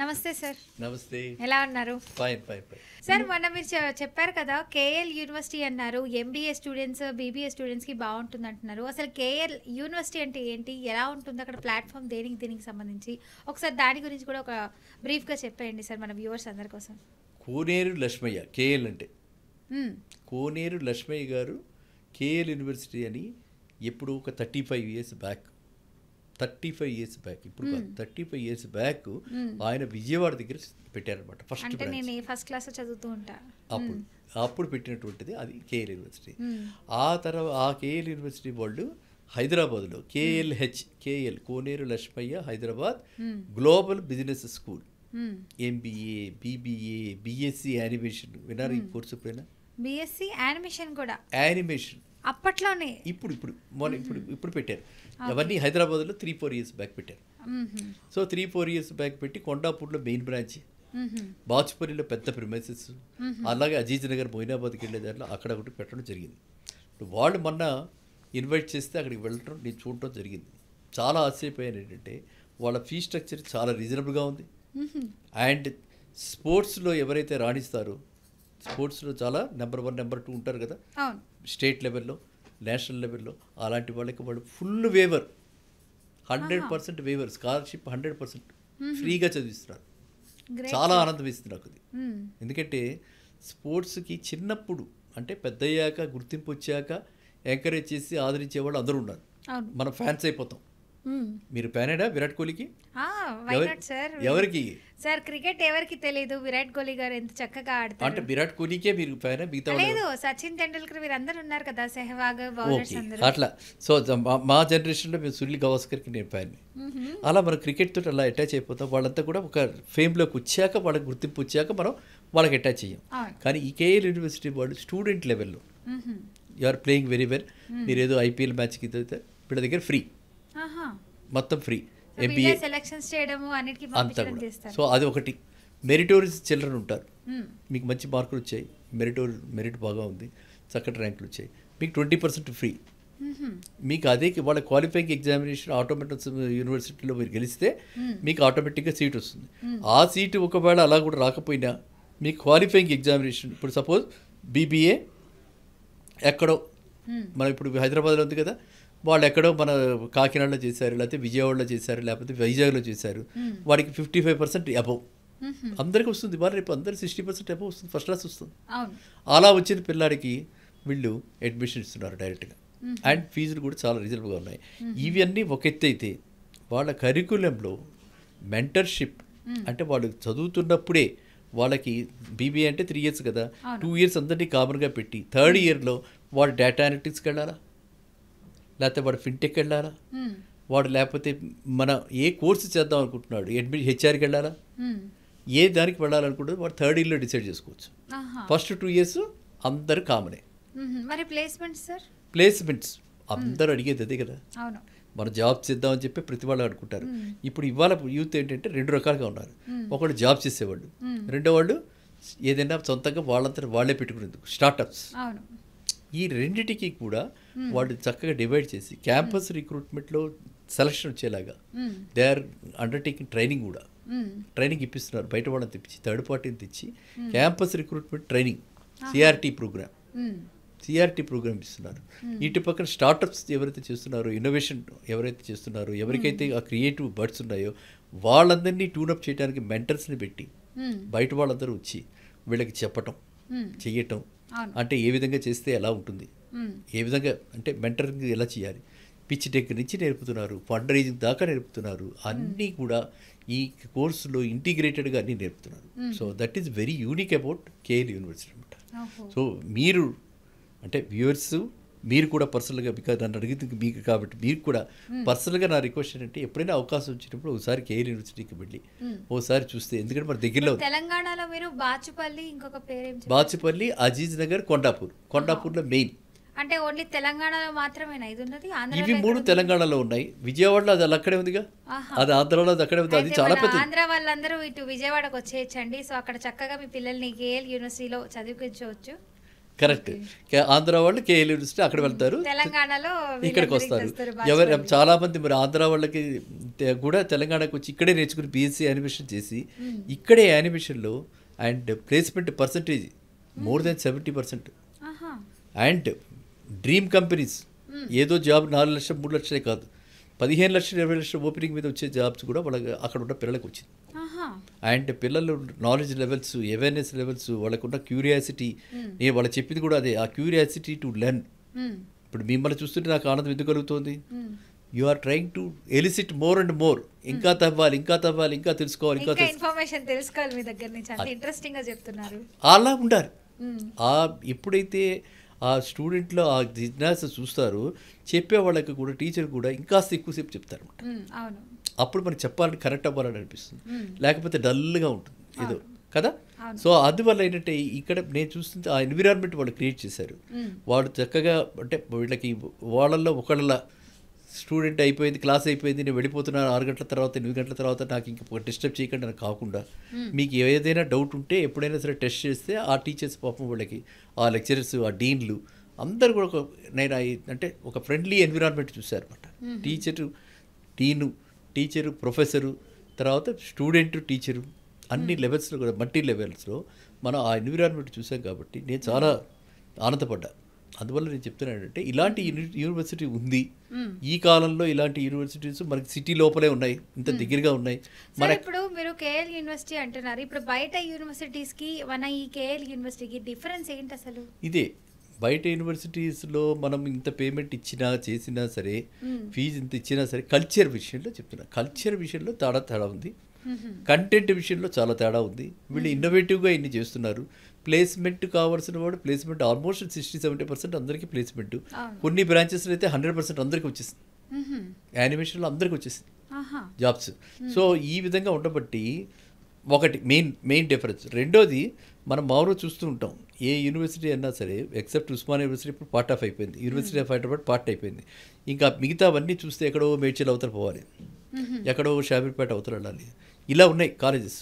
నమస్తే సార్. నమస్తే. ఎలా ఉన్నారు? Fine fine fine. సార్ మొన్న మీరు చెప్పారు కదా కేఎల్ యూనివర్సిటీ అన్నారు, ఎంబీఏ స్టూడెంట్స్ బీబీఏ స్టూడెంట్స్కి బాగుంటుంది అంటున్నారు. అసలు కేఎల్ యూనివర్సిటీ అంటే ఏంటి, ఎలా ఉంటుంది అక్కడ ప్లాట్ఫామ్, దీనికి సంబంధించి ఒకసారి దాని గురించి కూడా ఒక బ్రీఫ్గా చెప్పేయండి సార్ మన వ్యూవర్స్ అందరి కోసం. కోనేరు లక్ష్మయ్య కేఎల్ అంటే కోనేరు లక్ష్మయ్య గారు కేఎల్ యూనివర్సిటీ అని ఎప్పుడు ఒక 35 years బ్యాక్, 35 years బ్యాక్, ఇప్పుడు 35 years బ్యాక్ ఆయన విజయవాడ దగ్గర పెట్టారనమాట. ఫస్ట్ క్లాస్ చదువుతూ ఉంటా అప్పుడు పెట్టినటువంటిది అది కేఎల్ యూనివర్సిటీ. ఆ తర్వాత ఆ కేఎల్ యూనివర్సిటీ వాళ్ళు హైదరాబాద్లో KL Koneru Lakshmaiah Hyderabad global business school, MBA, BBA, BSc animation విన్నారు ఈ కోర్సు ఎప్పుడైనా? బీఎస్సీ యానిమేషన్ కూడా, యానిమేషన్ అప్పట్లోనే ఇప్పుడు పెట్టారు. అవన్నీ హైదరాబాద్లో 3-4 years బ్యాక్ పెట్టారు. సో 3-4 years బ్యాక్ పెట్టి కొండాపూర్లో మెయిన్ బ్రాంచ్, బాచుపల్లిలో పెద్ద ప్రిమైసెస్, అలాగే అజీజ్ నగర్ మొయినాబాద్కి వెళ్ళే దాంట్లో అక్కడ ఒకటి పెట్టడం జరిగింది. వాళ్ళు మొన్న ఇన్వైట్ చేస్తే అక్కడికి వెళ్ళటం నేను చూడటం జరిగింది. చాలా ఆశ్చర్యపోయాను. ఏంటంటే వాళ్ళ ఫీ స్ట్రక్చర్ చాలా రీజనబుల్గా ఉంది. అండ్ స్పోర్ట్స్లో ఎవరైతే రాణిస్తారో, స్పోర్ట్స్లో చాలా నెంబర్ 1 నెంబర్ 2 ఉంటారు కదా, స్టేట్ లెవెల్లో, నేషనల్ లెవెల్లో, అలాంటి వాళ్ళకి వాళ్ళు ఫుల్ వేవర్, 100% వేవర్, స్కాలర్షిప్ 100% ఫ్రీగా చదివిస్తున్నారు. చాలా ఆనందం ఇస్తుంది నాకు అది. ఎందుకంటే స్పోర్ట్స్కి చిన్నప్పుడు అంటే పెద్దయ్యాక గుర్తింపు వచ్చాక ఎంకరేజ్ చేసి ఆదరించే వాళ్ళు అందరూ ఉన్నారు. మనం ఫ్యాన్స్ అయిపోతాం. మీరు ఫ్యానేడా విరాట్ కోహ్లీకి? ఎవరికి సార్ క్రికెట్ ఎవరికి తెలియదు, విరాట్ కోహ్లీ గారు ఎంత చక్కగా ఆడతారు. అంటే విరాట్ కోహ్లీకే మీరు ఫ్యానా? మిగతా లేదు, సచిన్ టెండూల్కర్ వీరందరూ ఉన్నారు కదా, సెహ్వాగ్, బౌలర్స్ అందరూ అట్లా. సో మా జనరేషన్లో మేము సునీల్ గవాస్కర్కి నేను ఫ్యాన్. అలా మనం క్రికెట్ తోటి అలా అటాచ్ అయిపోతాం. వాళ్ళంతా కూడా ఒక ఫేమ్లోకి వచ్చాక, వాళ్ళకి గుర్తింపు వచ్చాక మనం వాళ్ళకి అటాచ్ అయ్యాం. కానీ ఈ కేఎల్ యూనివర్సిటీ వాళ్ళు స్టూడెంట్ లెవెల్లో you are playing very well. మీరు ఏదో ఐపీఎల్ మ్యాచ్కి వీళ్ళ దగ్గర ఫ్రీ, మొత్తం ఫ్రీ, ఎంబీఏ సెలక్షన్స్ చేయడము అన్నిటికీ అంతా కూడా. సో అది ఒకటి. మెరిటోరియస్ చిల్డ్రన్ ఉంటారు, మీకు మంచి మార్కులు వచ్చాయి, మెరిట్ బాగా ఉంది, చక్కటి ర్యాంకులు వచ్చాయి, మీకు 20% ఫ్రీ. మీకు అదే వాళ్ళ క్వాలిఫైయింగ్ ఎగ్జామినేషన్ ఆటోమేటిక్ యూనివర్సిటీలో మీరు గెలిస్తే మీకు ఆటోమేటిక్గా సీట్ వస్తుంది. ఆ సీటు ఒకవేళ అలా కూడా రాకపోయినా మీకు క్వాలిఫైయింగ్ ఎగ్జామినేషన్, ఇప్పుడు సపోజ్ బీబీఏ ఎక్కడో, మనం ఇప్పుడు హైదరాబాద్లో ఉంది కదా, వాళ్ళు ఎక్కడో మన కాకినాడలో చేశారు, లేకపోతే విజయవాడలో చేశారు, లేకపోతే వైజాగ్లో చేశారు, వాడికి 55% అబవ్ అందరికీ వస్తుంది. వాళ్ళు రేపు అందరు 60% అబవ్ వస్తుంది, ఫస్ట్ క్లాస్ వస్తుంది. అలా వచ్చిన పిల్లాడికి వీళ్ళు అడ్మిషన్ ఇస్తున్నారు డైరెక్ట్గా. అండ్ ఫీజులు కూడా చాలా రీజనబుల్గా ఉన్నాయి. ఇవన్నీ ఒక ఎత్తు అయితే వాళ్ళ కరికులంలో మెంటర్షిప్, అంటే వాళ్ళు చదువుతున్నప్పుడే వాళ్ళకి బీబీఏ అంటే 3 years కదా, 2 years అందరినీ కామన్గా పెట్టి 3rd yearలో వాడు డేటా అనలిటిక్స్కి వెళ్ళాలా, లేకపోతే వాడు ఫిన్టెక్ వెళ్ళాలా, వాడు లేకపోతే మన ఏ కోర్సు చేద్దాం అనుకుంటున్నాడు, హెచ్ఆర్కి వెళ్ళాలా, ఏ దానికి వెళ్ళాలనుకుంటుంది వాడు 3rd yearలో డిసైడ్ చేసుకోవచ్చు. ఫస్ట్ 2 years అందరు కామనే. మరి ప్లేస్మెంట్స్ సార్? ప్లేస్మెంట్స్ అందరూ అడిగేది అదే కదా, మనం జాబ్ చేద్దామని చెప్పి ప్రతి వాళ్ళు అనుకుంటారు. ఇప్పుడు ఇవాళ యూత్ ఏంటంటే 2 రకాలుగా ఉన్నారు. ఒకళ్ళు జాబ్ చేసేవాళ్ళు, రెండో వాళ్ళు ఏదైనా సొంతంగా వాళ్ళంతా వాళ్ళే పెట్టుకునేందుకు స్టార్టప్స్. ఈ రెండిటికి కూడా వాళ్ళు చక్కగా డివైడ్ చేసి క్యాంపస్ రిక్రూట్మెంట్లో సెలక్షన్ వచ్చేలాగా దే ఆర్ అండర్టేకింగ్ ట్రైనింగ్ కూడా, ట్రైనింగ్ ఇప్పిస్తున్నారు. బయట వాళ్ళని తెప్పించి, థర్డ్ పార్టీని తెచ్చి campus recruitment training, CRT program ఇస్తున్నారు. ఇటు పక్కన స్టార్టప్స్ ఎవరైతే చేస్తున్నారో, ఇన్నోవేషన్ ఎవరైతే చేస్తున్నారో, ఎవరికైతే ఆ క్రియేటివ్ బర్డ్స్ ఉన్నాయో వాళ్ళందరినీ ట్యూనప్ చేయడానికి మెంటర్స్ని పెట్టి బయట వాళ్ళందరూ వచ్చి వీళ్ళకి చెప్పటం, చెయ్యటం, అంటే ఏ విధంగా చేస్తే ఎలా ఉంటుంది, ఏ విధంగా అంటే మెంటరింగ్ ఎలా చేయాలి, పిచ్ దగ్గర నుంచి నేర్పుతున్నారు, ఫండ్ రైజింగ్ దాకా నేర్పుతున్నారు. అన్నీ కూడా ఈ కోర్సులో ఇంటిగ్రేటెడ్గా అన్నీ నేర్పుతున్నారు. So that is very unique about KL university అనమాట. సో మీరు అంటే వ్యూవర్స్ మీరు కూడా పర్సనల్గా, బికాజ్ నన్ను అడిగింది మీకు కాబట్టి మీరు కూడా పర్సనల్గా నా రిక్వెస్ట్ ఏంటంటే ఎప్పుడైనా అవకాశం వచ్చినప్పుడు ఒకసారి కేఎల్ యూనివర్సిటీకి వెళ్ళి ఒకసారి చూస్తే, ఎందుకంటే మన దగ్గరలో తెలంగాణలో మీరు బాచుపల్లి, ఇంకొక పేరు బాచుపల్లి, అజీజ్ నగర్, కొండాపూర్లో మెయిన్. అంటే ఓన్లీ తెలంగాణలో మాత్రమేనా ఇది ఉన్నది? ఇవి 3 తెలంగాణలో ఉన్నాయి. విజయవాడలో అది అక్కడే ఉందిగా, అది ఆంధ్రాలో అది అక్కడే ఉంది. అది చాలా పెద్ద. ఆంధ్ర వాళ్ళందరూ ఇటు విజయవాడకు వచ్చేయచ్చండి. సో అక్కడ చక్కగా మీ పిల్లల్ని కేఎల్ యూనివర్సిటీలో చదివించవచ్చు. కరెక్ట్. ఆంధ్ర వాళ్ళు కేఎల్ యూనివర్సిటీ అక్కడ వెళ్తారు, తెలంగాణలో ఇక్కడికి వస్తారు. ఎవరు చాలామంది మరి ఆంధ్ర వాళ్ళకి కూడా తెలంగాణకు వచ్చి ఇక్కడే నేర్చుకుని బీఎస్సీ యానిమేషన్ చేసి ఇక్కడే యానిమేషన్లో and placement percentage more than 70%. And dream companies, ఏదో జాబ్ 4 లక్షలు 3 లక్షలే కాదు, 15 లక్షలు 20 లక్షల ఓపెనింగ్ మీద వచ్చే జాబ్స్ కూడా వాళ్ళకి అక్కడ ఉన్న పిల్లలకు వచ్చింది. అండ్ పిల్లలు నాలెడ్జ్ లెవెల్స్, అవేర్నెస్ లెవెల్స్, వాళ్ళకున్న క్యూరియాసిటీ, నేను వాళ్ళకి చెప్పింది కూడా అదే, ఆ క్యూరియాసిటీ టు లెర్న్. ఇప్పుడు మిమ్మల్ని చూస్తుంటే నాకు ఆనందం ఎందుకు కలుగుతుంది? You are trying to elicit more and more, ఇంకా తవ్వాలి, ఇంకా తవ్వాలి, ఇంకా తెలుసుకోవాలి, ఇంకా ఇన్ఫర్మేషన్ తెలుసుకోవాలి మీ దగ్గర నుంచి, అంత ఇంట్రెస్టింగ్ గా చెప్తున్నారు. అలా ఉండాలి. ఎప్పుడైతే ఆ స్టూడెంట్లో ఆ జిజ్ఞాస చూస్తారో చెప్పే వాళ్ళకి కూడా టీచర్ కూడా ఇంకాస్త ఎక్కువసేపు చెప్తారు అనమాట. అప్పుడు మనకి చెప్పాలని కరెక్ట్ అవ్వాలని అనిపిస్తుంది, లేకపోతే డల్గా ఉంటుంది ఏదో కదా. సో అందువల్ల ఏంటంటే ఇక్కడ నేను చూస్తుంది ఆ ఎన్విరాన్మెంట్ వాళ్ళు క్రియేట్ చేశారు. వాళ్ళు చక్కగా అంటే వీళ్ళకి వాళ్ళల్లో ఒకళ్ళ స్టూడెంట్ అయిపోయింది, క్లాస్ అయిపోయింది, నేను వెళ్ళిపోతున్నాను 6 గంటల తర్వాత 8 గంటల తర్వాత, నాకు ఇంక డిస్టర్బ్ చేయకుండా నాకు కాకుండా మీకు ఏదైనా డౌట్ ఉంటే ఎప్పుడైనా సరే టెస్ట్ చేస్తే ఆ టీచర్స్ పాపం వాళ్ళకి, ఆ లెక్చరర్స్, ఆ డీన్లు అందరు కూడా నేను అంటే ఒక ఫ్రెండ్లీ ఎన్విరాన్మెంట్ చూశారన్నమాట. టీచరు, ప్రొఫెసరు, తర్వాత స్టూడెంట్, టీచరు, అన్ని లెవెల్స్లో కూడా మల్టీ లెవెల్స్లో మనం ఆ ఎన్విరాన్మెంట్ చూసాం కాబట్టి నేను చాలా ఆనందపడ్డా. అందువల్ల నేను చెప్తున్నానంటే ఇలాంటి యూనివర్సిటీ ఉంది ఈ కాలంలో. ఇలాంటి యూనివర్సిటీస్ మనకి సిటీ లోపలే ఉన్నాయి, ఇంత దగ్గరగా ఉన్నాయి. ఇప్పుడు మీరు కేఎల్ యూనివర్సిటీ అంటున్నారు, ఇప్పుడు బయట యూనివర్సిటీస్కి మన ఈ కేఎల్ యూనివర్సిటీకి డిఫరెన్స్ ఏంటి అసలు? ఇదే, బయట యూనివర్సిటీస్లో మనం ఇంత పేమెంట్ ఇచ్చినా చేసినా సరే, ఫీజు ఇంత ఇచ్చినా సరే, కల్చర్ విషయంలో చెప్తున్నా, కల్చర్ విషయంలో తేడా ఉంది, కంటెంట్ విషయంలో చాలా తేడా ఉంది. వీళ్ళు ఇన్నోవేటివ్గా ఇన్ని చేస్తున్నారు. ప్లేస్మెంట్ కావాల్సిన వాడు ప్లేస్మెంట్ ఆల్మోస్ట్ 60-70% అందరికీ ప్లేస్మెంట్. కొన్ని బ్రాంచెస్లో అయితే 100% అందరికీ వచ్చేసింది, యానిమేషన్లో అందరికీ వచ్చేసింది జాబ్స్. సో ఈ విధంగా ఉండబట్టి ఒకటి మెయిన్ డిఫరెన్స్. రెండోది, మనం మామూలుగా చూస్తూ ఉంటాం ఏ యూనివర్సిటీ అన్నా సరే, ఎక్సెప్ట్ ఉస్మానియా యూనివర్సిటీ ఇప్పుడు పార్ట్ ఆఫ్ అయిపోయింది, యూనివర్సిటీ ఆఫ్ హైదరాబాద్ పార్ట్ అయిపోయింది. ఇంకా మిగతావన్నీ చూస్తే ఎక్కడో మేడ్చల్ అవతల పోవాలి, ఎక్కడో షాబీర్పేట అవతల వెళ్ళాలి, ఇలా ఉన్నాయి కాలేజెస్.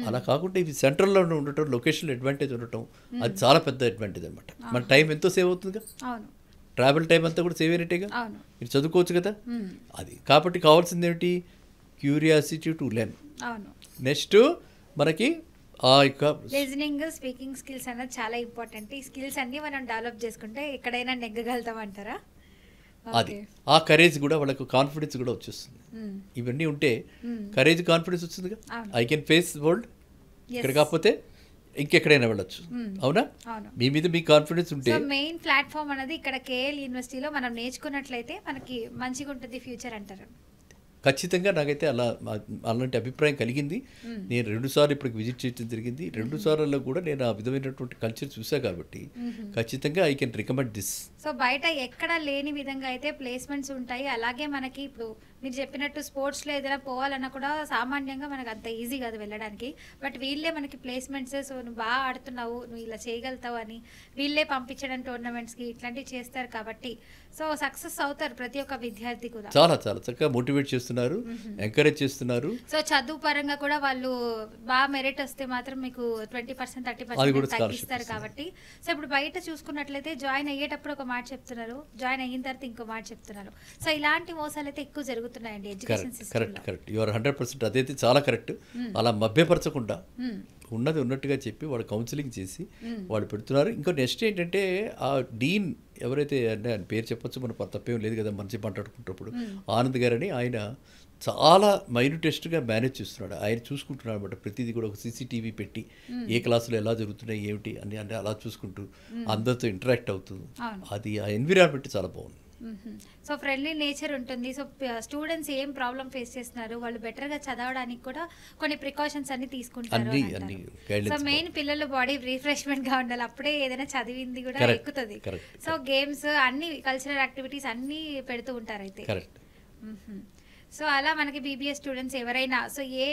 అలా కాకుండా ఇవి సెంట్రల్లో ఉండటం, లొకేషనల్ అడ్వాంటేజ్ ఉండటం, అది చాలా పెద్ద అడ్వాంటేజ్ అనమాట. మన టైం ఎంతో సేవ్ అవుతుందిగా, ట్రావెల్ టైం అంతా కూడా సేవ్ అయినట్టేగా, మీరు చదువుకోవచ్చు కదా. అది కాబట్టి కావాల్సింది ఏమిటి? Curiosity to learn. నెక్స్ట్ మనకి ఆ యొక్క లిజనింగ్, స్పీకింగ్ స్కిల్స్ అనేది చాలా ఇంపార్టెంట్. ఈ స్కిల్స్ అన్ని మనం డెవలప్ చేసుకుంటే ఎక్కడైనా నెగ్గగలుగుతాం అంటారా? అది ఆ కరేజ్ కూడా, వాళ్ళకు కాన్ఫిడెన్స్ కూడా వచ్చేస్తుంది. ఇవన్నీ ఉంటే కరేజ్, కాన్ఫిడెన్స్ వస్తుందిగా. ఐ కెన్ ఫేస్ వరల్డ్, ఇక్కడ కాకపోతే ఇంకెక్కడైనా వెళ్ళొచ్చు. అవునా? మీ మీద మీ కాన్ఫిడెన్స్ ఉంటే. మెయిన్ ప్లాట్ఫామ్ అనేది ఇక్కడ కేఎల్ యూనివర్సిటీలో మనం నేర్చుకున్నట్లయితే మనకి మంచిగా ఉంటుంది ఫ్యూచర్ అంటారు. ఖచ్చితంగా నాకైతే అలాంటి అభిప్రాయం కలిగింది. నేను 2 సార్లు ఇప్పటికి విజిట్ చేయడం జరిగింది. 2 సార్లలో కూడా నేను ఆ విధమైనటువంటి కల్చర్ చూసా కాబట్టి ఖచ్చితంగా I can recommend this. So బయట ఎక్కడ లేని విధంగా అయితే ప్లేస్మెంట్స్ ఉంటాయి. అలాగే మనకి ఇప్పుడు మీరు చెప్పినట్టు స్పోర్ట్స్లో ఏదైనా పోవాలన్నా కూడా సామాన్యంగా మనకు అంత ఈజీ కాదు వెళ్ళడానికి. బట్ వీళ్ళే మనకి ప్లేస్మెంట్స్, సో నువ్వు బాగా ఆడుతున్నావు, నువ్వు ఇలా చేయగలుగుతావు అని వీళ్ళే పంపించడం టోర్నమెంట్స్కి, ఇట్లాంటివి చేస్తారు కాబట్టి సో సక్సెస్ అవుతారు ప్రతి ఒక్క విద్యార్థి కూడా. చాలా చాలా చక్కగా మోటివేట్ చేస్తున్నారు, ఎంకరేజ్ చేస్తున్నారు. సో చదువు పరంగా కూడా వాళ్ళు బాగా మెరిట్ వస్తే మాత్రం మీకు 20% 30% తగ్గిస్తారు కాబట్టి. సో ఇప్పుడు బయట చూసుకున్నట్లయితే జాయిన్ అయ్యేటప్పుడు ఒక మాట చెప్తున్నారు, జాయిన్ అయిన తర్వాత ఇంకో మాట చెప్తున్నారు. సో ఇలాంటి మోసాలు అయితే ఎక్కువ జరుగుతున్నాయండి ఎడ్యుకేషన్ సిస్టమ్ లో. కరెక్ట్, యు ఆర్ 100% అదైతే చాలా కరెక్ట్. అలా మభ్యపరచకుండా ఉన్నది ఉన్నట్టుగా చెప్పి వాళ్ళు కౌన్సిలింగ్ చేసి వాళ్ళు పెడుతున్నారు. ఇంకో నెక్స్ట్ ఏంటంటే ఆ డీన్ ఎవరైతే అంటే ఆయన పేరు చెప్పొచ్చు, మన తప్పేం లేదు కదా మంచి మాట్లాడుకుంటున్నప్పుడు, ఆనంద్ గారని ఆయన చాలా మైన్యూటెస్ట్గా మేనేజ్ చేస్తున్నాడు. ఆయన చూసుకుంటున్నాడు అనమాట ప్రతిదీ కూడా. ఒక సీసీటీవీ పెట్టి ఏ క్లాసులో ఎలా జరుగుతున్నాయి ఏమిటి అని అంటే అలా చూసుకుంటూ అందరితో ఇంటరాక్ట్ అవుతూ, అది ఆ ఎన్విరాన్మెంట్ చాలా బాగుంది. సో ఫ్రెండ్లీ నేచర్ ఉంటుంది. సో స్టూడెంట్స్ ఏం ప్రాబ్లం ఫేస్ చేస్తున్నారు, వాళ్ళు బెటర్గా చదవడానికి కూడా కొన్ని ప్రికాషన్స్ అన్ని తీసుకుంటారు. సో మెయిన్ పిల్లలు బాడీ రిఫ్రెష్మెంట్గా ఉండాలి, అప్పుడే ఏదైనా చదివింది కూడా ఎక్కుతుంది. సో గేమ్స్ అన్ని కల్చరల్ యాక్టివిటీస్ అన్ని పెడుతూ ఉంటారు అయితే. సో అలా మనకి బీబీఎస్ స్టూడెంట్స్ ఎవరైనా సో ఏ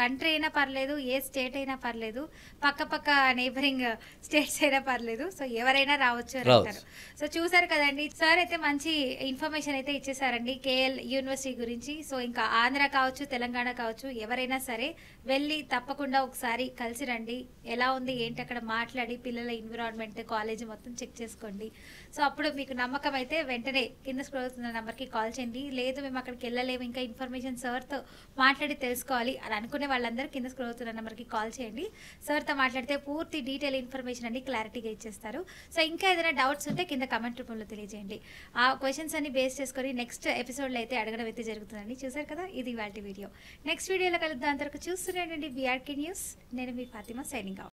కంట్రీ అయినా పర్లేదు, ఏ స్టేట్ అయినా పర్లేదు, పక్క నేబరింగ్ స్టేట్స్ అయినా పర్లేదు, సో ఎవరైనా రావచ్చు అని అంటారు. సో చూసారు కదండి, సార్ అయితే మంచి ఇన్ఫర్మేషన్ అయితే ఇచ్చేసారండి కేఎల్ యూనివర్సిటీ గురించి. సో ఇంకా ఆంధ్ర కావచ్చు, తెలంగాణ కావచ్చు, ఎవరైనా సరే వెళ్ళి తప్పకుండా ఒకసారి కలిసి రండి. ఎలా ఉంది ఏంటి అక్కడ మాట్లాడి పిల్లల ఎన్విరాన్మెంట్, కాలేజ్ మొత్తం చెక్ చేసుకోండి. సో అప్పుడు మీకు నమ్మకం అయితే వెంటనే కింద స్క్రోల్ అవుతున్న నెంబర్కి కాల్ చేయండి. లేదు మేము అక్కడికి వెళ్ళలేము, ఇంకా ఇన్ఫర్మేషన్ సార్తో మాట్లాడి తెలుసుకోవాలి అని అనుకునే వాళ్ళందరూ కింద స్క్రోల్ అవుతున్న నెంబర్కి కాల్ చేయండి. సార్తో మాట్లాడితే పూర్తి డీటెయిల్ ఇన్ఫర్మేషన్ అన్ని క్లారిటీగా ఇచ్చేస్తారు. సో ఇంకా ఏదైనా డౌట్స్ ఉంటే కింద కమెంట్ రూపంలో తెలియజేయండి. ఆ క్వశ్చన్స్ అన్ని బేస్ చేసుకొని నెక్స్ట్ ఎపిసోడ్లో అయితే అడగడం అయితే జరుగుతుందండి. చూసారు కదా, ఇది ఇవాల్టి వీడియో. నెక్స్ట్ వీడియోలో కలుద్దాం. అంతవరకు చూస్తూనే ఉండండి బీఆర్కే న్యూస్. నేను మీ ఫాతిమా, సైనింగ్ అవుట్.